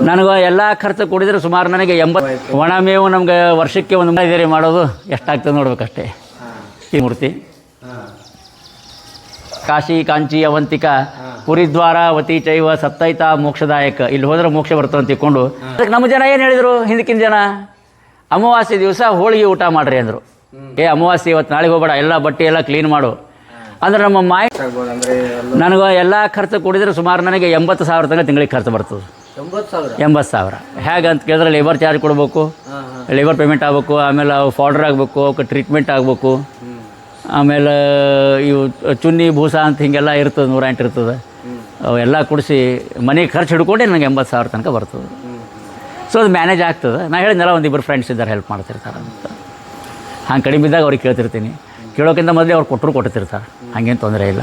ನನಗೆ ಎಲ್ಲ ಖರ್ಚು ಕೂಡಿದ್ರೆ ಸುಮಾರು ನನಗೆ 80 ಒಣ ಮೇವು ನಮ್ಗೆ ವರ್ಷಕ್ಕೆ ಒಂದು ಮೈದೇರಿ ಮಾಡೋದು ಎಷ್ಟಾಗ್ತದೆ ನೋಡ್ಬೇಕಷ್ಟೇ. ಈ ಮೂರ್ತಿ ಕಾಶಿ ಕಾಂಚಿ ಅವಂತಿಕಾ ಪುರಿದ್ವಾರ ವತಿ ಚೈವ ಸತ್ತೈತ ಮೋಕ್ಷದಾಯಕ, ಇಲ್ಲಿ ಹೋದ್ರೆ ಮೋಕ್ಷ ಬರ್ತದೆ ಅಂತ ತಿಳ್ಕೊಂಡು ಅದಕ್ಕೆ ನಮ್ಮ ಜನ ಏನು ಹೇಳಿದರು, ಹಿಂದಕ್ಕಿನ ಜನ ಅಮಾವಾಸ್ಯೆ ದಿವಸ ಹೋಳಿಗೆ ಊಟ ಮಾಡ್ರಿ ಅಂದರು. ಅಮಾವಾಸ್ಯೆ ಇವತ್ತು ನಾಳೆಗೆ ಹೋಗಬೇಡ, ಎಲ್ಲ ಬಟ್ಟೆ ಎಲ್ಲ ಕ್ಲೀನ್ ಮಾಡು ಅಂದ್ರೆ ನಮ್ಮ ಮಾಯ ನನಗೆ ಎಲ್ಲ ಖರ್ಚು ಕೂಡಿದ್ರೆ ಸುಮಾರು ನನಗೆ 80,000 ತನಕ ತಿಂಗಳಿಗೆ ಖರ್ಚು ಬರ್ತದೆ. 80,000 ಹೇಗೆ ಅಂತ ಕೇಳಿದ್ರೆ ಲೇಬರ್ ಚಾರ್ಜ್ ಕೊಡಬೇಕು, ಲೇಬರ್ ಪೇಮೆಂಟ್ ಆಗಬೇಕು, ಆಮೇಲೆ ಅವು ಫಾರ್ಡರ್ ಆಗಬೇಕು, ಅವಕ್ಕೆ ಟ್ರೀಟ್ಮೆಂಟ್ ಆಗಬೇಕು, ಆಮೇಲೆ ಇವು ಚುನ್ನಿ ಭೂಸ ಅಂತ ಹಿಂಗೆಲ್ಲ ಇರ್ತದೆ, 108 ಇರ್ತದೆ, ಅವೆಲ್ಲ ಕೊಡಿಸಿ ಮನೆಗೆ ಖರ್ಚು ಹಿಡ್ಕೊಂಡೆ ನನಗೆ 80,000 ತನಕ ಬರ್ತದೆ. ಸೊ ಅದು ಮ್ಯಾನೇಜ್ ಆಗ್ತದೆ. ನಾನು ಹೇಳಿದ್ನಲ್ಲ ಒಂದಿಬ್ಬರು ಫ್ರೆಂಡ್ಸ್ ಇದ್ದಾರೆ ಹೆಲ್ಪ್ ಮಾಡ್ತಿರ್ತಾರೆ ಅಂತ. ಹಂಗೆ ಕಡಿಮೆ ಇದ್ದಾಗ ಅವ್ರಿಗೆ ಕೇಳ್ತಿರ್ತೀನಿ, ಕೇಳೋಕ್ಕಿಂತ ಮೊದಲೇ ಅವ್ರು ಕೊಟ್ಟಿರ್ತಾರೆ, ಹಾಗೇನು ತೊಂದರೆ ಇಲ್ಲ.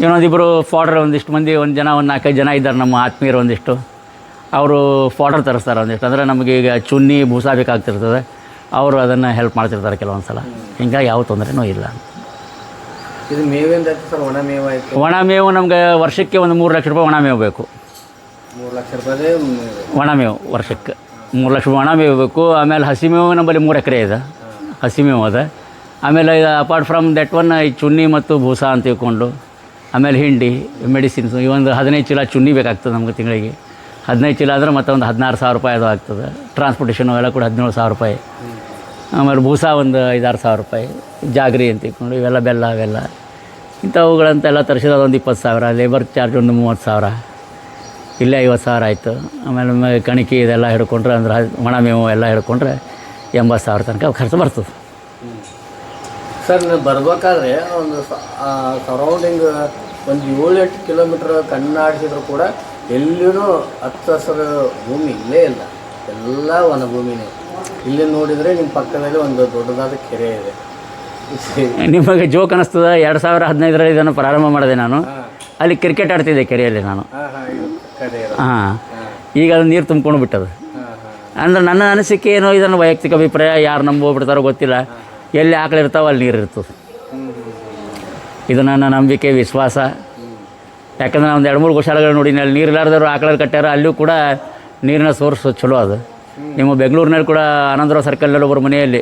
ಇನ್ನೊಂದಿಬ್ಬರು ಫಾರ್ಡರ್ ಒಂದಿಷ್ಟು ಮಂದಿ, ಒಂದು 4-5 ಜನ ಇದ್ದಾರೆ ನಮ್ಮ ಆತ್ಮೀಯರು ಒಂದಿಷ್ಟು, ಅವರು ಫಾರ್ಡರ್ ತರಿಸ್ತಾರೆ ಒಂದಿಷ್ಟು. ಅಂದರೆ ನಮಗೆ ಈಗ ಚುನ್ನಿ ಭೂಸ ಬೇಕಾಗ್ತಿರ್ತದೆ, ಅವರು ಅದನ್ನು ಹೆಲ್ಪ್ ಮಾಡ್ತಿರ್ತಾರೆ ಕೆಲವೊಂದು ಸಲ. ಹಿಂಗಾಗಿ ಯಾವ ತೊಂದರೆನೂ ಇಲ್ಲ. ಇದು ಮೇವಿಂದ ಸರ್ ಒಣ ಮೇವು ಆಯಿತು. ಒಣ ಮೇವು ನಮ್ಗೆ ವರ್ಷಕ್ಕೆ ಒಂದು 3 ಲಕ್ಷ ರೂಪಾಯಿ ಒಣ ಮೇವು ಬೇಕು. 3 ಲಕ್ಷ ರೂಪಾಯಿ ಒಣ ಮೇವು ವರ್ಷಕ್ಕೆ 3 ಲಕ್ಷ ರೂಪಾಯಿ ಒಣ ಮೇವು ಬೇಕು. ಆಮೇಲೆ ಹಸಿ ಮೇವು ನಮ್ಮಲ್ಲಿ 3 ಎಕರೆ ಇದೆ, ಹಸಿ ಮೇವು ಅದ. ಆಮೇಲೆ ಅಪಾರ್ಟ್ ಫ್ರಮ್ ದಟ್ ಒನ್ ಈ ಚುನ್ನಿ ಮತ್ತು ಭೂಸ ಅಂತ ತಿಳ್ಕೊಂಡು, ಆಮೇಲೆ ಹಿಂಡಿ ಮೆಡಿಸಿನ್ಸು ಈ ಒಂದು 15 ಚೀಲ ಚುನ್ನಿ ಬೇಕಾಗ್ತದೆ ನಮ್ಗೆ ತಿಂಗಳಿಗೆ. 15 ಚೀಲ ಅಂದರೆ ಮತ್ತೆ ಒಂದು 16,000 ರೂಪಾಯಿ ಅದು ಆಗ್ತದೆ. ಟ್ರಾನ್ಸ್ಪೋರ್ಟೇಷನ್ ಅವೆಲ್ಲ ಕೂಡ 17,000 ರೂಪಾಯಿ. ಆಮೇಲೆ ಭೂಸ ಒಂದು 5-6 ರೂಪಾಯಿ, ಜಾಗ್ರಿ ಅಂತ ತಿಳ್ಕೊಂಡು ಇವೆಲ್ಲ ಬೆಲ್ಲ ಅವೆಲ್ಲ ಇಂಥವುಗಳಂತೆಲ್ಲ ತರಿಸಿದ ಒಂದು 20,000, ಲೇಬರ್ ಚಾರ್ಜ್ ಒಂದು 30,000, ಇಲ್ಲೇ 50,000 ಆಯಿತು. ಆಮೇಲೆ ಕಣಿಕೆ ಇದೆಲ್ಲ ಹಿಡ್ಕೊಂಡ್ರೆ ಅಂದ್ರೆ ಒಣ ಮೇವು ಎಲ್ಲ ಹಿಡ್ಕೊಂಡ್ರೆ 80,000 ತನಕ ಖರ್ಚು ಬರ್ತದೆ. ಸರ್ ನೀವು ಬರ್ಬೇಕಾದ್ರೆ ಒಂದು ಸರೌಂಡಿಂಗ್ ಒಂದು 7-8 ಕಿಲೋಮೀಟ್ರ್ ಕಣ್ಣಾಡಿಸಿದ್ರು ಕೂಡ ಎಲ್ಲಿಯೂ ಹಚ್ಚ ಹಸಿರು ಭೂಮಿ ಇಲ್ಲೇ ಇಲ್ಲ, ಎಲ್ಲ ವನ ಭೂಮಿನೇ. ಇಲ್ಲಿ ನೋಡಿದರೆ ನಿಮ್ಮ ಪಕ್ಕದಲ್ಲಿ ಒಂದು ದೊಡ್ಡದಾದ ಕೆರೆ ಇದೆ. ನಿಮಗೆ ಜೋಕ್ ಅನ್ನಿಸ್ತದೆ, 2015ರಲ್ಲಿ ಇದನ್ನು ಪ್ರಾರಂಭ ಮಾಡಿದೆ ನಾನು. ಅಲ್ಲಿ ಕ್ರಿಕೆಟ್ ಆಡ್ತಿದ್ದೆ ಕೆರೆಯಲ್ಲಿ ನಾನು. ಹಾಂ, ಈಗ ಅದು ನೀರು ತುಂಬ್ಕೊಂಡು ಬಿಟ್ಟದು. ಅಂದರೆ ನನ್ನ ಅನಿಸಿಕೆ ಏನೋ, ಇದನ್ನು ವೈಯಕ್ತಿಕ ಅಭಿಪ್ರಾಯ, ಯಾರು ನಂಬೋಗ್ಬಿಡ್ತಾರೋ ಗೊತ್ತಿಲ್ಲ, ಎಲ್ಲಿ ಆಕಳಿರ್ತಾವೆ ಅಲ್ಲಿ ನೀರು ಇರ್ತದೆ. ಇದು ನನ್ನ ನಂಬಿಕೆ, ವಿಶ್ವಾಸ. ಯಾಕಂದ್ರೆ ನಾನು ಒಂದು 2-3 ಗೋಶಾಲೆಗಳು ನೋಡಿನಿ, ಅಲ್ಲಿ ನೀರು ಇಲ್ಲಾರ್ದವ್ರು ಆಕಳಲ್ಲಿ ಕಟ್ಟ್ಯಾರ, ಅಲ್ಲೂ ಕೂಡ ನೀರಿನ ಸೋರ್ಸ್ ಚಲೋ ಅದು. ನಿಮ್ಮ ಬೆಂಗಳೂರಿನಲ್ಲಿ ಕೂಡ ಆನಂದರಾವ್ ಸರ್ಕಲ್ನಲ್ಲಿ ಒಬ್ಬರು ಮನೆಯಲ್ಲಿ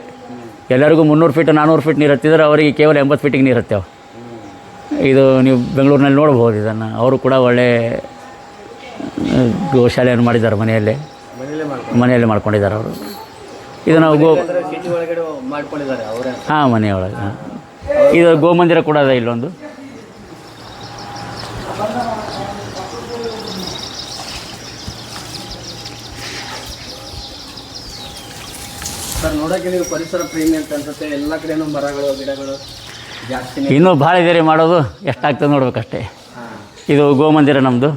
ಎಲ್ಲರಿಗೂ 300 ಫೀಟ್ 400 ಫೀಟ್ ನೀರು ಹತ್ತಿದ್ರೆ ಅವರಿಗೆ ಕೇವಲ 80 ಫೀಟಿಗೆ ನೀರು ಹತ್ತೇವೆ. ಇದು ನೀವು ಬೆಂಗಳೂರಿನಲ್ಲಿ ನೋಡ್ಬೋದು ಇದನ್ನು. ಅವರು ಕೂಡ ಒಳ್ಳೆ ಗೋಶಾಲೆಯನ್ನು ಮಾಡಿದ್ದಾರೆ, ಮನೆಯಲ್ಲೇ ಮಾಡ್ಕೊಂಡಿದ್ದಾರೆ ಅವರು. ಇದು ನಾವು ಹಾಂ, ಮನೆಯೊಳಗೆ. ಇದು ಗೋಮಂದಿರ ಕೂಡ ಅದ ಇಲ್ಲೊಂದು. ಸರ್ ನೋಡೋಕ್ಕೆ ನೀವು ಪರಿಸರ ಪ್ರೇಮಿ ಅಂತ ಅನ್ಸುತ್ತೆ. ಎಲ್ಲ ಕಡೆನೂ ಮರಗಳು ಗಿಡಗಳು ಜಾಸ್ತಿ. ಇನ್ನೂ ಭಾಳ ಇದೆ ಮಾಡೋದು, ಎಷ್ಟಾಗ್ತದೆ ನೋಡ್ಬೇಕಷ್ಟೇ. ಇದು ಗೋಮಂದಿರ ನಮ್ಮದು.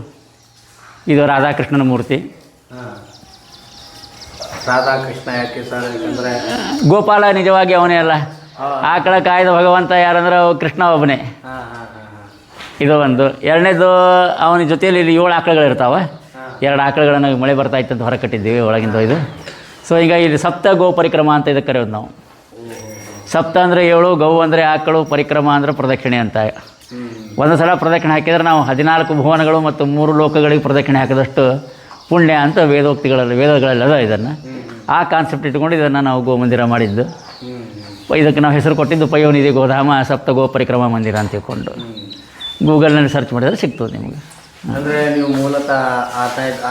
ಇದು ರಾಧಾಕೃಷ್ಣನ ಮೂರ್ತಿ. ರಾಧಾಕೃಷ್ಣ ಯಾಕೆ ಸರ್? ಯಾಕಂದರೆ ಗೋಪಾಲ ನಿಜವಾಗಿ ಅವನೇ ಅಲ್ಲ, ಆಕಳ ಕಾಯ್ದ ಭಗವಂತ ಯಾರಂದ್ರೆ ಕೃಷ್ಣ ಒಬ್ಬನೇ. ಇದು ಒಂದು. ಎರಡನೇದು, ಅವನ ಜೊತೆಯಲ್ಲಿ ಇಲ್ಲಿ 7 ಆಕಳುಗಳಿರ್ತಾವೆ. 2 ಆಕಳುಗಳನ್ನು ಮಳೆ ಬರ್ತಾ ಇತ್ತಂತ ಹೊರ ಕಟ್ಟಿದ್ದೀವಿ ಒಳಗಿಂದ ಇದು. ಸೊ ಈಗ ಇಲ್ಲಿ ಸಪ್ತ ಗೋ ಪರಿಕ್ರಮ ಅಂತ ಇದಕ್ಕೆ ಕರೆಯೋದು ನಾವು. ಸಪ್ತ ಅಂದರೆ 7, ಗೌ ಅಂದರೆ ಆಕಳು, ಪರಿಕ್ರಮ ಅಂದರೆ ಪ್ರದಕ್ಷಿಣೆ ಅಂತ. ಒಂದು ಸಲ ಪ್ರದಕ್ಷಿಣೆ ಹಾಕಿದರೆ ನಾವು 14 ಭುವನಗಳು ಮತ್ತು 3 ಲೋಕಗಳಿಗೆ ಪ್ರದಕ್ಷಿಣೆ ಹಾಕಿದಷ್ಟು ಪುಣ್ಯ ಅಂತ ವೇದಗಳೆಲ್ಲ ಇದನ್ನು ಆ ಕಾನ್ಸೆಪ್ಟ್ ಇಟ್ಕೊಂಡು ಇದನ್ನು ನಾವು ಗೋಮಂದಿರ ಮಾಡಿದ್ದು. ಇದಕ್ಕೆ ನಾವು ಹೆಸರು ಕೊಟ್ಟಿದ್ದು ಪಯೋನಿಧಿ ಗೋಧಾಮ ಸಪ್ತ ಗೋ ಪರಿಕ್ರಮ ಮಂದಿರ ಅಂತ ತಿಳ್ಕೊಂಡು. ಗೂಗಲ್ನಲ್ಲಿ ಸರ್ಚ್ ಮಾಡಿದರೆ ಸಿಗ್ತದೆ ನಿಮಗೆ. ಅಂದರೆ ನೀವು ಮೂಲತಃ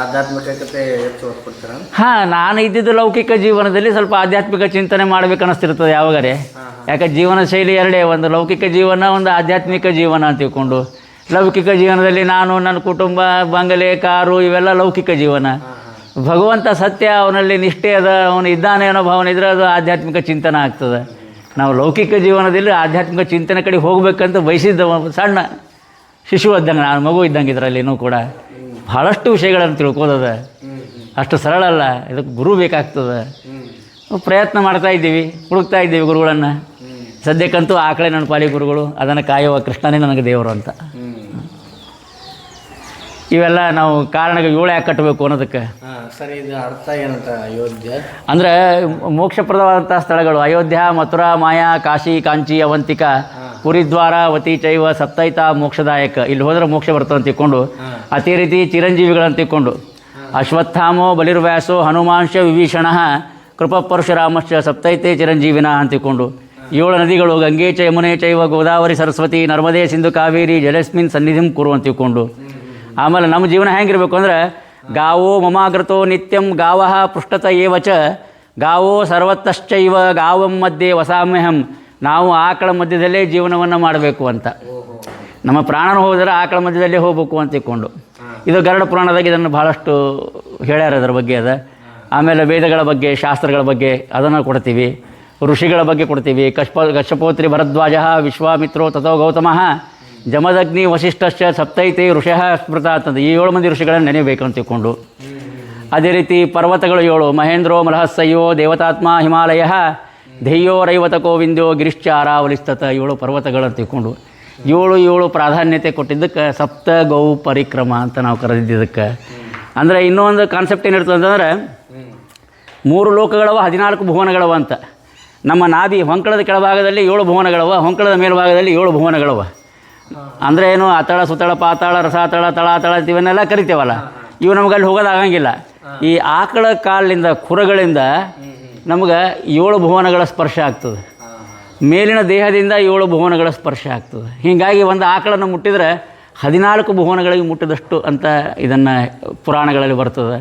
ಆಧ್ಯಾತ್ಮಿಕತೆ ಹೆಚ್ಚು ಓದ್ಕೊಡ್ತೀರ? ಹಾಂ, ನಾನು ಇದ್ದಿದ್ದು ಲೌಕಿಕ ಜೀವನದಲ್ಲಿ ಸ್ವಲ್ಪ ಆಧ್ಯಾತ್ಮಿಕ ಚಿಂತನೆ ಮಾಡಬೇಕು ಅನ್ನಿಸ್ತಿರ್ತದೆ ಯಾವಾಗರೆ. ಯಾಕೆ ಜೀವನ ಶೈಲಿ ಎರಡೇ, ಒಂದು ಲೌಕಿಕ ಜೀವನ, ಒಂದು ಆಧ್ಯಾತ್ಮಿಕ ಜೀವನ ಅಂತ ತಿಳ್ಕೊಂಡು. ಲೌಕಿಕ ಜೀವನದಲ್ಲಿ ನಾನು, ನನ್ನ ಕುಟುಂಬ, ಬಂಗಲೆ, ಕಾರು ಇವೆಲ್ಲ ಲೌಕಿಕ ಜೀವನ. ಭಗವಂತ ಸತ್ಯ, ಅವನಲ್ಲಿ ನಿಷ್ಠೆ ಅದ, ಅವನು ಇದ್ದಾನೆ ಅನ್ನೋ ಭಾವನೆ ಇದ್ದರೆ ಅದು ಆಧ್ಯಾತ್ಮಿಕ ಚಿಂತನೆ ಆಗ್ತದೆ. ನಾವು ಲೌಕಿಕ ಜೀವನದಲ್ಲಿ ಆಧ್ಯಾತ್ಮಿಕ ಚಿಂತನೆ ಕಡೆ ಹೋಗ್ಬೇಕಂತ ಬಯಸಿದ್ದ ಸಣ್ಣ ಶಿಶು ಇದ್ದಂಗೆ, ನಾನು ಮಗು ಇದ್ದಂಗೆ. ಇದರಲ್ಲಿನೂ ಕೂಡ ಭಾಳಷ್ಟು ವಿಷಯಗಳನ್ನು ತಿಳ್ಕೋದದ. ಅಷ್ಟು ಸರಳ ಅಲ್ಲ, ಇದಕ್ಕೆ ಗುರು ಬೇಕಾಗ್ತದೆ. ಪ್ರಯತ್ನ ಮಾಡ್ತಾ ಇದ್ದೀವಿ, ಹುಡುಕ್ತಾ ಇದ್ದೀವಿ ಗುರುಗಳನ್ನು. ಸದ್ಯಕ್ಕಂತೂ ಆಕಳೆ ನನ್ನ ಪಾಲಿ ಗುರುಗಳು, ಅದನ್ನು ಕಾಯುವ ಕೃಷ್ಣನೇ ನನಗೆ ದೇವರು ಅಂತ. ಇವೆಲ್ಲ ನಾವು ಕಾರಣಕ್ಕೆ 7 ಯಾಕೆ ಕಟ್ಟಬೇಕು ಅನ್ನೋದಕ್ಕೆ. ಸರಿ, ಇದು ಅರ್ಥ ಏನಂತ? ಅಯೋಧ್ಯೆ ಅಂದರೆ ಮೋಕ್ಷಪ್ರದವಾದಂಥ ಸ್ಥಳಗಳು ಅಯೋಧ್ಯ, ಮಥುರಾ, ಮಾಯಾ, ಕಾಶಿ, ಕಾಂಚಿ, ಅವಂತಿಕಾ, ಪುರಿದ್ವಾರ ವತಿ ಚೈವ ಸತ್ತೈತ ಮೋಕ್ಷದಾಯಕ, ಇಲ್ಲಿ ಹೋದ್ರೆ ಮೋಕ್ಷ ಬರ್ತದೆ ಅಂತ ತಿಳ್ಕೊಂಡು. ಅದೇ ರೀತಿ ಚಿರಂಜೀವಿಗಳಂತ ತಿಳ್ಕೊಂಡು ಅಶ್ವತ್ಥಾಮೋ ಬಲಿರ್ವ್ಯಾಸೋ ಹನುಮಾಂಶ ವಿಭೀಷಣ ಕೃಪಪರಶುರಾಮಶ್ಚ ಸಪ್ತೈತೆ ಚಿರಂಜೀವಿನ ಅಂತಿಕೊಂಡು 7 ನದಿಗಳು ಗಂಗೆ ಚ ಯಮುನೆ ಚೈವ ಗೋದಾವರಿ ಸರಸ್ವತಿ ನರ್ಮದೆ ಸಿಂಧು ಕಾವೇರಿ ಜಲಸ್ಮಿನ್ ಸನ್ನಿಧಿಂ ಕುರು ಅಂತಿಕೊಂಡು ಆಮೇಲೆ ನಮ್ಮ ಜೀವನ ಹೆಂಗಿರಬೇಕು ಅಂದ್ರೆ ಗಾವೋ ಮಮಾಗ್ರತೋ ನಿತ್ಯಂ ಗಾವಃ ಪೃಷ್ಠತ ಏವ ಚ ಗಾವೋ ಸರ್ವತಶ್ಚೈವ ಗಾವಂ ಮಧ್ಯೆ ವಸಾಮ್ಯಹಂ. ನಾವು ಆಕಳ ಮಧ್ಯದಲ್ಲೇ ಜೀವನವನ್ನು ಮಾಡಬೇಕು ಅಂತ, ನಮ್ಮ ಪ್ರಾಣನ ಹೋದರೆ ಆಕಳ ಮಧ್ಯದಲ್ಲೇ ಹೋಗ್ಬೇಕು ಅಂತ ತಿಳ್ಕೊಂಡು. ಇದು ಗರುಡ ಪುರಾಣದಾಗ ಇದನ್ನು ಭಾಳಷ್ಟು ಹೇಳ್ಯಾರ, ಅದರ ಬಗ್ಗೆ ಅದ. ಆಮೇಲೆ ವೇದಗಳ ಬಗ್ಗೆ, ಶಾಸ್ತ್ರಗಳ ಬಗ್ಗೆ ಅದನ್ನು ಕೊಡ್ತೀವಿ, ಋಷಿಗಳ ಬಗ್ಗೆ ಕೊಡ್ತೀವಿ. ಕಶ್ಯಪೋತ್ರಿ ಭರದ್ವಾಜ ವಿಶ್ವಾಮಿತ್ರೋ ತಥೋ ಗೌತಮಃ ಜಮದಗ್ನಿ ವಸಿಷ್ಠಶ್ಚ ಸಪ್ತೈತೆ ಋಷಃ ಸ್ಮೃತ ಅಂತಂದು ಈ 7 ಮಂದಿ ಋಷಿಗಳನ್ನು ನೆನೆಯಬೇಕು ಅಂತ ತಿಳ್ಕೊಂಡು. ಅದೇ ರೀತಿ ಪರ್ವತಗಳು 7: ಮಹೇಂದ್ರೋ ಮಲಹಸ್ಸಯ್ಯೋ ದೇವತಾತ್ಮ ಹಿಮಾಲಯ ಧ್ಯೇಯೋ ರೈವತಕೋ ವಿಂಧ್ಯ ಗಿರಿಶ್ಚ ಅರಾವಲಿಸ್ತತ 7 ಪರ್ವತಗಳು ಅಂತ ತಿಳ್ಕೊಂಡು 7 ಪ್ರಾಧಾನ್ಯತೆ ಕೊಟ್ಟಿದ್ದಕ್ಕೆ ಸಪ್ತ ಗೌ ಪರಿಕ್ರಮ ಅಂತ ನಾವು ಕರೆದಿದ್ದಕ್ಕೆ. ಅಂದರೆ ಇನ್ನೊಂದು ಕಾನ್ಸೆಪ್ಟ್ ಏನಿರ್ತದೆ ಅಂತಂದ್ರೆ 3 ಲೋಕಗಳವ 14 ಭುವನಗಳವ ಅಂತ. ನಮ್ಮ ನಾಭಿ ಹೊಂಕಳದ ಕೆಳಭಾಗದಲ್ಲಿ 7 ಭುವನಗಳವ, ಹೊಂಕಳದ ಮೇಲ್ಭಾಗದಲ್ಲಿ 7 ಭುವನಗಳವ. ಅಂದರೆ ಏನು ಅತಳ ಸುತಳ ಪಾತಾಳ ರಸಾತಳ ತಳಾತಳ ಇವನ್ನೆಲ್ಲ ಕರಿತೇವಲ್ಲ, ಇವು ನಮ್ಗೆ ಅಲ್ಲಿ ಹೋಗೋದು ಆಗಂಗಿಲ್ಲ. ಈ ಆಕಳ ಕಾಲಿಂದ ಖುರಗಳಿಂದ ನಮ್ಗೆ 7 ಭುವನಗಳ ಸ್ಪರ್ಶ ಆಗ್ತದೆ, ಮೇಲಿನ ದೇಹದಿಂದ 7 ಭುವನಗಳ ಸ್ಪರ್ಶ ಆಗ್ತದೆ. ಹೀಗಾಗಿ ಒಂದು ಆಕಳನ್ನು ಮುಟ್ಟಿದರೆ 14 ಭುವನಗಳಿಗೆ ಮುಟ್ಟಿದಷ್ಟು ಅಂತ ಇದನ್ನು ಪುರಾಣಗಳಲ್ಲಿ ಬರ್ತದೆ.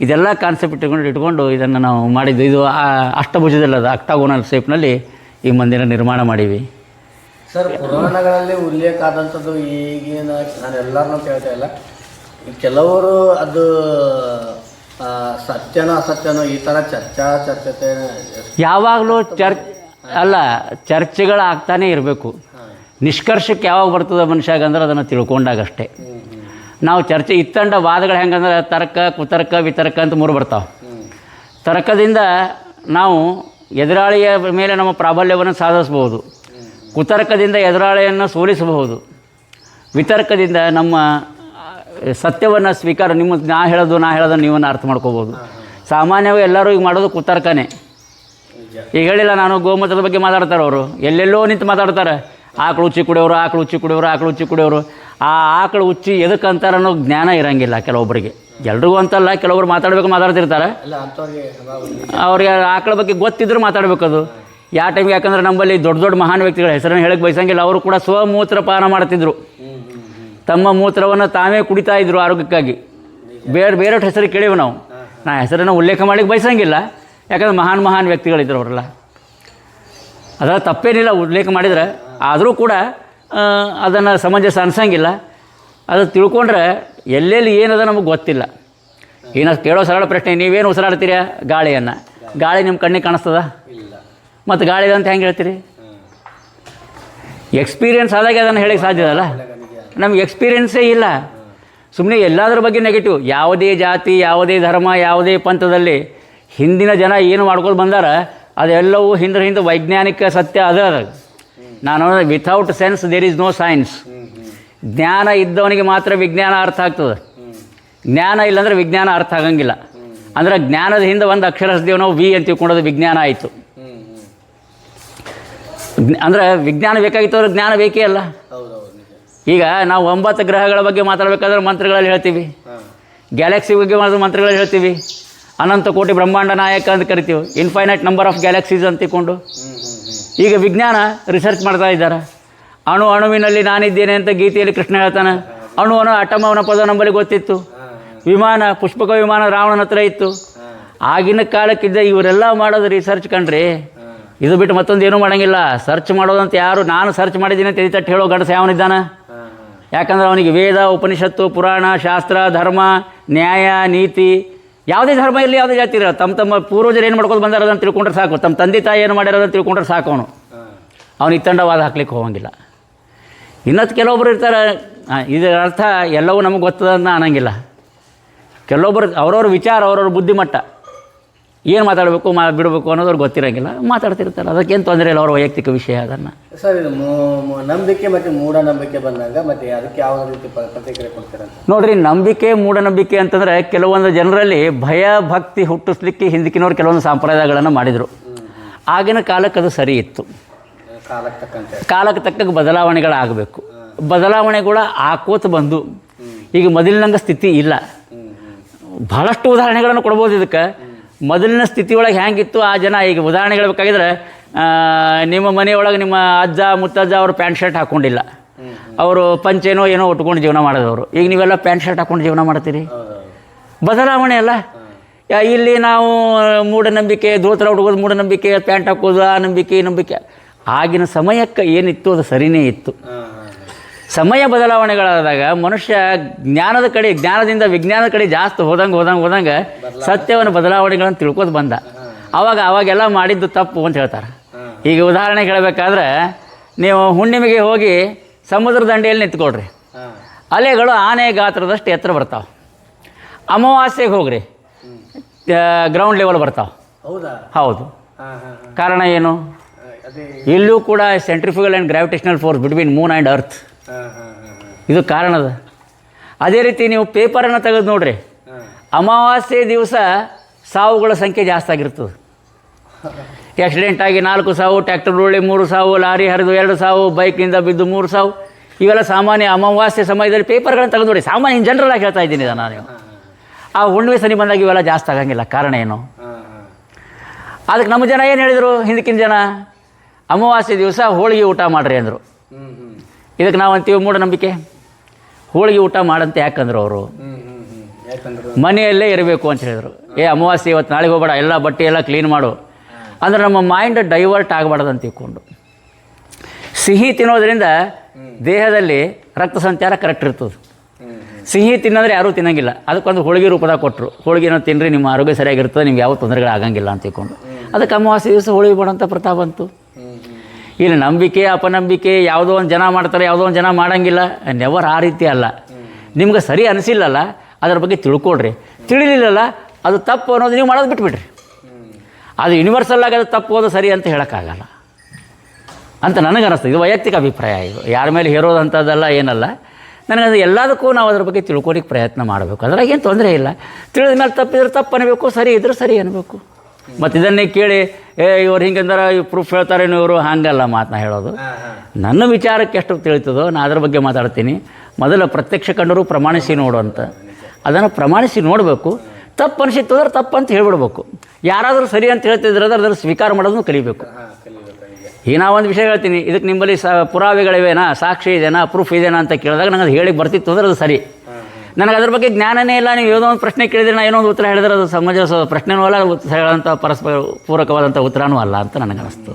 ಇದೆಲ್ಲ ಕಾನ್ಸೆಪ್ಟ್ ಇಟ್ಕೊಂಡು ಇದನ್ನು ನಾವು ಮಾಡಿದ್ದು. ಇದು ಅಷ್ಟಭುಜದಲ್ಲದ ಅಕ್ಟಾಗೋನಲ್ ಶೇಪ್ನಲ್ಲಿ ಈ ಮಂದಿರ ನಿರ್ಮಾಣ ಮಾಡೀವಿ. ಸರ್, ಪುರಾಣಗಳಲ್ಲಿ ಉಲ್ಲೇಖ ಆದಂಥದ್ದು ಈಗಿನ ನಾನು ಎಲ್ಲರನ್ನೂ ಕೇಳ್ತಾ ಇಲ್ಲ, ಕೆಲವರು ಅದು ಸತ್ಯನೋ ಅಸತ್ಯನೋ ಈ ಥರ ಚರ್ಚೆ ಯಾವಾಗಲೂ ಚರ್ಚೆಗಳಾಗ್ತಾನೇ ಇರಬೇಕು. ನಿಷ್ಕರ್ಷಕ್ಕೆ ಯಾವಾಗ ಬರ್ತದೆ ಮನುಷ್ಯಾಗ ಅಂದ್ರೆ ಅದನ್ನು ತಿಳ್ಕೊಂಡಾಗಷ್ಟೇ. ನಾವು ಚರ್ಚೆ ಇತ್ತಂಡ ವಾದಗಳು ಹೆಂಗಂದ್ರೆ ತರ್ಕ ಕುತರ್ಕ ವಿತರ್ಕ ಅಂತ 3 ಬರ್ತಾವೆ. ತರ್ಕದಿಂದ ನಾವು ಎದುರಾಳಿಯ ಮೇಲೆ ನಮ್ಮ ಪ್ರಾಬಲ್ಯವನ್ನು ಸಾಧಿಸ್ಬೋದು, ಕುತರ್ಕದಿಂದ ಎದುರಾಳಿಯನ್ನು ಸೋಲಿಸಬಹುದು, ವಿತರ್ಕದಿಂದ ನಮ್ಮ ಸತ್ಯವನ್ನು ಸ್ವೀಕಾರ, ನಾ ಹೇಳೋದು ನೀವನ್ನು ಅರ್ಥ ಮಾಡ್ಕೋಬೋದು. ಸಾಮಾನ್ಯವಾಗಿ ಎಲ್ಲರೂ ಈಗ ಮಾಡೋದು ಕುತರ್ಕನೇ. ಈಗ ಹೇಳಿಲ್ಲ, ನಾನು ಗೋಮತದ ಬಗ್ಗೆ ಮಾತಾಡ್ತಾರೆ ಅವರು, ಎಲ್ಲೆಲ್ಲೋ ನಿಂತು ಮಾತಾಡ್ತಾರೆ. ಆಕಳು ಉಚ್ಚಿ ಕುಡಿಯೋರು ಆ ಆಕಳು ಉಚ್ಚಿ ಎದಕ್ಕೆ ಅಂತಾರೆ ಅನ್ನೋ ಜ್ಞಾನ ಇರೋಂಗಿಲ್ಲ ಕೆಲವೊಬ್ಬರಿಗೆ. ಎಲ್ರಿಗೂ ಅಂತಲ್ಲ, ಕೆಲವೊಬ್ರು ಮಾತಾಡ್ತಿರ್ತಾರೆ. ಅವ್ರಿಗೆ ಆಕಳ ಬಗ್ಗೆ ಗೊತ್ತಿದ್ರು ಮಾತಾಡಬೇಕು. ಅದು ಯಾವ ಟೈಮಿಗೆ, ಯಾಕಂದ್ರೆ ನಮ್ಮಲ್ಲಿ ದೊಡ್ಡ ಮಹಾನ್ ವ್ಯಕ್ತಿಗಳ ಹೆಸರನ್ನು ಹೇಳಕ್ಕೆ ಬಯಸಂಗಿಲ್ಲ. ಅವರು ಕೂಡ ಸ್ವಮೂತ್ರ ಪಾನ ಮಾಡ್ತಿದ್ರು, ತಮ್ಮ ಮೂತ್ರವನ್ನು ತಾವೇ ಕುಡಿತಾ ಇದ್ರು ಆರೋಗ್ಯಕ್ಕಾಗಿ. ಬೇರೆ ಹೆಸರು ಕೇಳೀವಿ ನಾವು, ನಾ ಹೆಸರನ್ನು ಉಲ್ಲೇಖ ಮಾಡಲಿಕ್ಕೆ ಬಯಸಂಗಿಲ್ಲ, ಯಾಕಂದ್ರೆ ಮಹಾನ್ ವ್ಯಕ್ತಿಗಳಿದ್ರು ಅವರೆಲ್ಲ. ಅದರ ತಪ್ಪೇನಿಲ್ಲ ಉಲ್ಲೇಖ ಮಾಡಿದರೆ, ಆದರೂ ಕೂಡ ಅದನ್ನು ಸಮಂಜಸ ಅನ್ಸಂಗಿಲ್ಲ. ಅದು ತಿಳ್ಕೊಂಡ್ರೆ ಎಲ್ಲೆಲ್ಲಿ ಏನದ ನಮಗೆ ಗೊತ್ತಿಲ್ಲ. ಈಗ ನಾವು ಕೇಳೋ ಸರಳ ಪ್ರಶ್ನೆ, ನೀವೇನು ಉಸಿರಾಡ್ತೀರಾ? ಗಾಳಿಯನ್ನು. ಗಾಳಿ ನಿಮ್ಮ ಕಣ್ಣಿಗೆ ಕಾಣಿಸ್ತದ? ಮತ್ತು ಗಾಳಿದ ಅಂತ ಹೆಂಗೆ ಹೇಳ್ತೀರಿ? ಎಕ್ಸ್ಪೀರಿಯೆನ್ಸ್ ಆದಾಗೆ ಅದನ್ನು ಹೇಳಕ್ಕೆ ಸಾಧ್ಯ ಅಲ್ಲ. ನಮ್ಗೆ ಎಕ್ಸ್ಪೀರಿಯೆನ್ಸೇ ಇಲ್ಲ. ಸುಮ್ಮನೆ ಎಲ್ಲದರ ಬಗ್ಗೆ ನೆಗೆಟಿವ್. ಯಾವುದೇ ಜಾತಿ, ಯಾವುದೇ ಧರ್ಮ, ಯಾವುದೇ ಪಂಥದಲ್ಲಿ ಹಿಂದಿನ ಜನ ಏನು ಮಾಡ್ಕೊಂಡು ಬಂದಾರ ಅದೆಲ್ಲವೂ ಹಿಂದೆ ವೈಜ್ಞಾನಿಕ ಸತ್ಯ ಅದ. ನಾನು without sense there is no science. ಜ್ಞಾನ ಇದ್ದವನಿಗೆ ಮಾತ್ರ ವಿಜ್ಞಾನ ಅರ್ಥ ಆಗ್ತದೆ, ಜ್ಞಾನ ಇಲ್ಲಾಂದ್ರೆ ವಿಜ್ಞಾನ ಅರ್ಥ ಆಗಂಗಿಲ್ಲ. ಅಂದ್ರೆ ಜ್ಞಾನದ ಹಿಂದೆ ಒಂದು ಅಕ್ಷರ ಹಚ್ದೇವು ನಾವು, ವಿ ಅಂತ ತಿಳ್ಕೊಳ್ಳೋದು ವಿಜ್ಞಾನ ಆಯಿತು. ಅಂದರೆ ವಿಜ್ಞಾನ ಬೇಕಾಗಿತ್ತು ಅಂದ್ರೆ ಜ್ಞಾನ ಬೇಕೇ ಅಲ್ಲ. ಈಗ ನಾವು 9 ಗ್ರಹಗಳ ಬಗ್ಗೆ ಮಾತಾಡಬೇಕಾದ್ರೆ ಮಂತ್ರಗಳಲ್ಲಿ ಹೇಳ್ತೀವಿ, ಗ್ಯಾಲಕ್ಸಿ ಬಗ್ಗೆ ಮಂತ್ರಗಳಲ್ಲಿ ಹೇಳ್ತೀವಿ, ಅನಂತ ಕೋಟಿ ಬ್ರಹ್ಮಾಂಡ ನಾಯಕ ಅಂತ ಕರಿತೀವಿ, ಇನ್ಫೈನೈಟ್ ನಂಬರ್ ಆಫ್ ಗ್ಯಾಲಕ್ಸೀಸ್ ಅಂತ ತಿಳ್ಕೊಂಡು. ಈಗ ವಿಜ್ಞಾನ ರಿಸರ್ಚ್ ಮಾಡ್ತಾ ಇದ್ದಾರೆ. ಅಣುವಿನಲ್ಲಿ ನಾನಿದ್ದೇನೆ ಅಂತ ಗೀತೆಯಲ್ಲಿ ಕೃಷ್ಣ ಹೇಳ್ತಾನೆ. ಅಟಮವನ ಪದ ನಂಬಲ್ಲಿ ಗೊತ್ತಿತ್ತು. ವಿಮಾನ, ಪುಷ್ಪಕ ವಿಮಾನ ರಾವಣನ ಹತ್ರ ಇತ್ತು. ಆಗಿನ ಕಾಲಕ್ಕಿದ್ದ ಇವರೆಲ್ಲ ಮಾಡೋದು ರಿಸರ್ಚ್ ಕಂಡ್ರಿ. ಇದು ಬಿಟ್ಟು ಮತ್ತೊಂದು ಏನೂ ಮಾಡೋಂಗಿಲ್ಲ. ಸರ್ಚ್ ಮಾಡೋದಂತ ಯಾರು, ನಾನು ಸರ್ಚ್ ಮಾಡಿದ್ದೀನಿ ಅಂತ ಎದಿತಟ್ಟು ಹೇಳೋ ಗಂಡಸ ಯಾವನಿದ್ದಾನೆ? ಯಾಕಂದ್ರೆ ಅವನಿಗೆ ವೇದ, ಉಪನಿಷತ್ತು, ಪುರಾಣ, ಶಾಸ್ತ್ರ, ಧರ್ಮ, ನ್ಯಾಯ, ನೀತಿ, ಯಾವುದೇ ಧರ್ಮ ಇರಲಿ, ಯಾವುದೇ ಜಾತಿ ಇರಲ್ಲ, ತಮ್ಮ ಪೂರ್ವಜರು ಏನು ಮಾಡ್ಕೊಂಡು ಬಂದಾರ ಅದನ್ನು ತಿಳ್ಕೊಂಡ್ರೆ ಸಾಕು. ತಮ್ಮ ತಂದೆ ತಾಯಿ ಏನು ಮಾಡ್ಯಾರ ಅದನ್ನು ತಿಳ್ಕೊಂಡ್ರೆ ಸಾಕು. ಅವನು ಇತ್ತಂಡವಾದ ಹಾಕ್ಲಿಕ್ಕೆ ಹೋಗಂಗಿಲ್ಲ. ಇನ್ನೊತ್ತು ಕೆಲವೊಬ್ರು ಇರ್ತಾರೆ, ಇದರ ಅರ್ಥ ಎಲ್ಲವೂ ನಮಗೆ ಗೊತ್ತದ ಅಂತ ಅನ್ನಂಗಿಲ್ಲ. ಕೆಲವೊಬ್ಬರು ಅವ್ರವ್ರ ವಿಚಾರ, ಅವ್ರವ್ರ ಬುದ್ಧಿಮಟ್ಟ, ಏನು ಮಾತಾಡಬೇಕು ಬಿಡಬೇಕು ಅನ್ನೋದವ್ರು ಗೊತ್ತಿರೋಂಗಿಲ್ಲ, ಮಾತಾಡ್ತಿರ್ತಾರೆ. ಅದಕ್ಕೇನು ತೊಂದರೆ ಇಲ್ಲ, ಅವ್ರ ವೈಯಕ್ತಿಕ ವಿಷಯ. ಅದನ್ನು ಸರ್, ಇದು ನಂಬಿಕೆ ಮತ್ತು ಮೂಢನಂಬಿಕೆ ಬಂದಾಗ ಮತ್ತೆ ಅದಕ್ಕೆ ಯಾವ ರೀತಿ ಪ್ರತಿಕ್ರಿಯೆ ಕೊಡ್ತೀರ? ನೋಡಿರಿ, ನಂಬಿಕೆ ಮೂಢನಂಬಿಕೆ ಅಂತಂದರೆ ಕೆಲವೊಂದು ಜನರಲ್ಲಿ ಭಯ ಭಕ್ತಿ ಹುಟ್ಟಿಸ್ಲಿಕ್ಕೆ ಹಿಂದಕ್ಕಿನವ್ರು ಕೆಲವೊಂದು ಸಂಪ್ರದಾಯಗಳನ್ನು ಮಾಡಿದರು. ಆಗಿನ ಕಾಲಕ್ಕೆ ಅದು ಸರಿ ಇತ್ತು. ಕಾಲಕ್ಕೆ ತಕ್ಕಂಗೆ ಬದಲಾವಣೆಗಳಾಗಬೇಕು. ಬದಲಾವಣೆ ಕೂಡ ಆಕೋತ ಬಂದು ಈಗ ಮೊದಲಿನಂಗೆ ಸ್ಥಿತಿ ಇಲ್ಲ. ಭಾಳಷ್ಟು ಉದಾಹರಣೆಗಳನ್ನು ಕೊಡ್ಬೋದು ಇದಕ್ಕೆ. ಮೊದಲಿನ ಸ್ಥಿತಿಯೊಳಗೆ ಹೆಂಗಿತ್ತು ಆ ಜನ, ಈಗ ಉದಾಹರಣೆ ಹೇಳ್ಬೇಕಾಗಿದ್ರೆ ನಿಮ್ಮ ಮನೆಯೊಳಗೆ ನಿಮ್ಮ ಅಜ್ಜ ಮುತ್ತಜ್ಜ ಅವರು ಪ್ಯಾಂಟ್ ಶರ್ಟ್ ಹಾಕ್ಕೊಂಡಿಲ್ಲ, ಅವರು ಪಂಚೇನೋ ಏನೋ ಉಟ್ಕೊಂಡು ಜೀವನ ಮಾಡಿದವರು. ಈಗ ನೀವೆಲ್ಲ ಪ್ಯಾಂಟ್ ಶರ್ಟ್ ಹಾಕ್ಕೊಂಡು ಜೀವನ ಮಾಡ್ತೀರಿ. ಬದಲಾವಣೆ ಅಲ್ಲ. ಇಲ್ಲಿ ನಾವು ಮೂಢನಂಬಿಕೆ, ಧೋತ್ರ ಹುಡುಗೋದು ಮೂಢನಂಬಿಕೆ, ಪ್ಯಾಂಟ್ ಹಾಕೋದು ಆ ನಂಬಿಕೆ ಈ ನಂಬಿಕೆ. ಆಗಿನ ಸಮಯಕ್ಕೆ ಏನಿತ್ತು ಅದು ಸರಿಯೇ ಇತ್ತು. ಸಮಯ ಬದಲಾವಣೆಗಳಾದಾಗ ಮನುಷ್ಯ ಜ್ಞಾನದಿಂದ ವಿಜ್ಞಾನದ ಕಡೆ ಜಾಸ್ತಿ ಹೋದಂಗೆ ಸತ್ಯವನ್ನು ಬದಲಾವಣೆಗಳನ್ನು ತಿಳ್ಕೊತ ಬಂದ. ಅವಾಗೆಲ್ಲ ಮಾಡಿದ್ದು ತಪ್ಪು ಅಂತ ಹೇಳ್ತಾರೆ. ಈಗ ಉದಾಹರಣೆಗೆ ಹೇಳಬೇಕಾದ್ರೆ ನೀವು ಹುಣ್ಣಿಮೆಗೆ ಹೋಗಿ ಸಮುದ್ರ ದಂಡೆಯಲ್ಲಿ ನಿಂತ್ಕೊಳ್ರಿ, ಅಲೆಗಳು ಆನೆ ಗಾತ್ರದಷ್ಟು ಎತ್ತರ ಬರ್ತಾವೆ. ಅಮಾವಾಸ್ಯೆಗೆ ಹೋಗ್ರಿ, ಗ್ರೌಂಡ್ ಲೆವೆಲ್ ಬರ್ತಾವೆ. ಹೌದು. ಕಾರಣ ಏನು? ಇಲ್ಲೂ ಕೂಡ centrifugal and gravitational force between Moon and earth, ಇದು ಕಾರಣದ. ಅದೇ ರೀತಿ ನೀವು ಪೇಪರನ್ನು ತೆಗೆದು ನೋಡ್ರಿ, ಅಮಾವಾಸ್ಯೆ ದಿವಸ ಸಾವುಗಳ ಸಂಖ್ಯೆ ಜಾಸ್ತಿ ಆಗಿರ್ತದೆ. ಆಕ್ಸಿಡೆಂಟ್ ಆಗಿ 4 ಸಾವು, ಟ್ರ್ಯಾಕ್ಟರ್ ಉರುಳಿ 3 ಸಾವು, ಲಾರಿ ಹರಿದು 2 ಸಾವು, ಬೈಕ್ನಿಂದ ಬಿದ್ದು 3 ಸಾವು, ಇವೆಲ್ಲ ಸಾಮಾನ್ಯ ಅಮಾವಾಸ್ಯೆ ಸಮಯದಲ್ಲಿ ಪೇಪರ್ಗಳನ್ನು ತೆಗೆದು ನೋಡಿ. ಸಾಮಾನ್ಯ ಇನ್ ಜನರಲ್ ಆಗಿ ಹೇಳ್ತಾ ಇದ್ದೀನಿ ನಾನು. ಆ ಹುಣ್ಣಿಮೆ ಸನಿ ಬಂದಾಗ ಇವೆಲ್ಲ ಜಾಸ್ತಿ ಆಗಂಗಿಲ್ಲ. ಕಾರಣ ಏನು? ಅದಕ್ಕೆ ನಮ್ಮ ಜನ ಏನು ಹೇಳಿದರು? ಹಿಂದಕ್ಕಿನ ಜನ ಅಮಾವಾಸ್ಯೆ ದಿವಸ ಹೋಳಿಗೆ ಊಟ ಮಾಡಿರಿ ಅಂದರು. ಇದಕ್ಕೆ ನಾವು ಅಂತೀವಿ ಮೂಢನಂಬಿಕೆ. ಹೋಳಿಗೆ ಊಟ ಮಾಡಂತ ಯಾಕಂದ್ರು ಅವರು? ಮನೆಯಲ್ಲೇ ಇರಬೇಕು ಅಂತ ಹೇಳಿದರು. ಅಮಾವಾಸ್ಯೆ ಇವತ್ತು ನಾಳೆಗೆ ಹೋಗಬೇಡ, ಎಲ್ಲ ಬಟ್ಟೆ ಎಲ್ಲ ಕ್ಲೀನ್ ಮಾಡು ಅಂದ್ರೆ ನಮ್ಮ ಮೈಂಡ್ ಡೈವರ್ಟ್ ಆಗಬಾರ್ದು ಅಂತ ತಿಳ್ಕೊಂಡು. ಸಿಹಿ ತಿನ್ನೋದ್ರಿಂದ ದೇಹದಲ್ಲಿ ರಕ್ತ ಸಂಚಾರ ಕರೆಕ್ಟ್ ಇರ್ತದೆ. ಸಿಹಿ ತಿನ್ನಂದ್ರೆ ಯಾರೂ ತಿನ್ನಂಗಿಲ್ಲ. ಅದಕ್ಕೊಂದು ಹೋಳಿಗೆ ರೂಪದಾಗ ಕೊಟ್ಟರು, ಹೋಳಿಗೆನ ತಿನ್ನಿರಿ, ನಿಮ್ಮ ಆರೋಗ್ಯ ಸರಿಯಾಗಿರ್ತದೆ, ನಿಮ್ಗೆ ಯಾವ ತೊಂದರೆಗಳಾಗಂಗಿಲ್ಲ ಅಂತ ತಿಳ್ಕೊಂಡು. ಅದಕ್ಕೆ ಅಮಾವಾಸ್ಯೆ ದಿವಸ ಹೋಳಿಗೆ ಮಾಡೋಂಥ ಪ್ರತಾಪ ಬಂತು. ಇಲ್ಲಿ ನಂಬಿಕೆ ಅಪನಂಬಿಕೆ, ಯಾವುದೋ ಒಂದು ಜನ ಮಾಡ್ತಾರೆ, ಯಾವುದೋ ಒಂದು ಜನ ಮಾಡೋಂಗಿಲ್ಲ, ನೆವರ್ ಆ ರೀತಿ ಅಲ್ಲ. ನಿಮ್ಗೆ ಸರಿ ಅನಿಸಿಲ್ಲಲ್ಲ, ಅದ್ರ ಬಗ್ಗೆ ತಿಳ್ಕೊಳ್ರಿ. ತಿಳಿಲಿಲ್ಲಲ್ಲ, ಅದು ತಪ್ಪು ಅನ್ನೋದು ನೀವು ಮಾಡೋದು ಬಿಟ್ಬಿಡ್ರಿ. ಅದು ಯೂನಿವರ್ಸಲ್ ಆಗಿ ಅದು ತಪ್ಪು ಅದು ಸರಿ ಅಂತ ಹೇಳೋಕ್ಕಾಗಲ್ಲ ಅಂತ ನನಗನ್ನಿಸ್ತದೆ. ಇದು ವೈಯಕ್ತಿಕ ಅಭಿಪ್ರಾಯ. ಇದು ಯಾರ ಮೇಲೆ ಹೇರೋದಂಥದ್ದಲ್ಲ, ಏನಲ್ಲ. ನನಗದು ಎಲ್ಲದಕ್ಕೂ ನಾವು ಅದ್ರ ಬಗ್ಗೆ ತಿಳ್ಕೊಳಿಕ್ಕೆ ಪ್ರಯತ್ನ ಮಾಡಬೇಕು. ಅದ್ರಾಗ ಏನು ತೊಂದರೆ ಇಲ್ಲ. ತಿಳಿದ ಮೇಲೆ ತಪ್ಪಿದ್ರೆ ತಪ್ಪು ಅನ್ನಬೇಕು, ಸರಿ ಇದ್ರೆ ಸರಿ ಅನ್ನಬೇಕು. ಮತ್ತು ಇದನ್ನೇ ಕೇಳಿ ಇವ್ರು ಹಿಂಗಂದ್ರೆ ಪ್ರೂಫ್ ಹೇಳ್ತಾರೇನು ಇವರು, ಹಾಗಲ್ಲ ಮಾತನ್ನ ಹೇಳೋದು. ನನ್ನ ವಿಚಾರಕ್ಕೆ ಎಷ್ಟು ತಿಳಿತದೋ ನಾನು ಅದ್ರ ಬಗ್ಗೆ ಮಾತಾಡ್ತೀನಿ. ಮೊದಲು ಪ್ರತ್ಯಕ್ಷ ಕಂಡರೂ ಪ್ರಮಾಣಿಸಿ ನೋಡು ಅಂತ. ಅದನ್ನು ಪ್ರಮಾಣಿಸಿ ನೋಡಬೇಕು. ತಪ್ಪು ಅನಿಸಿತ್ತಂದ್ರೆ ತಪ್ಪು ಅಂತ ಹೇಳ್ಬಿಡ್ಬೇಕು. ಯಾರಾದರೂ ಸರಿ ಅಂತ ಹೇಳ್ತಿದ್ರೆ ಅದನ್ನು ಸ್ವೀಕಾರ ಮಾಡೋದನ್ನು ಕಲಿಬೇಕು. ಈಗ ನಾವೊಂದು ವಿಷಯ ಹೇಳ್ತೀನಿ, ಇದಕ್ಕೆ ನಿಮ್ಮಲ್ಲಿ ಪುರಾವೆಗಳಿವೇನಾ, ಸಾಕ್ಷಿ ಇದೆನಾ, ಪ್ರೂಫ್ ಇದೆನಾ ಅಂತ ಕೇಳಿದಾಗ ನನಗೆ ಅದು ಹೇಳಿಕ್ಕೆ ಬರ್ತಿತ್ತು ಅಂದ್ರೆ ಅದು ಸರಿ. ನನಗೆ ಅದ್ರ ಬಗ್ಗೆ ಜ್ಞಾನನೇ ಇಲ್ಲ. ನೀವು ಏನೋ ಒಂದು ಪ್ರಶ್ನೆ ಕೇಳಿದ್ರೆ ನಾನು ಏನೋ ಒಂದು ಉತ್ತರ ಹೇಳಿದ್ರೆ ಅದು ಸಮಾಜ ಪ್ರಶ್ನೆನೂ ಅಲ್ಲ, ಹೇಳೋಂಥ ಪರಸ್ಪರ ಪೂರಕವಾದಂಥ ಉತ್ತರನೂ ಅಲ್ಲ ಅಂತ ನನಗನ್ನಿಸ್ತು.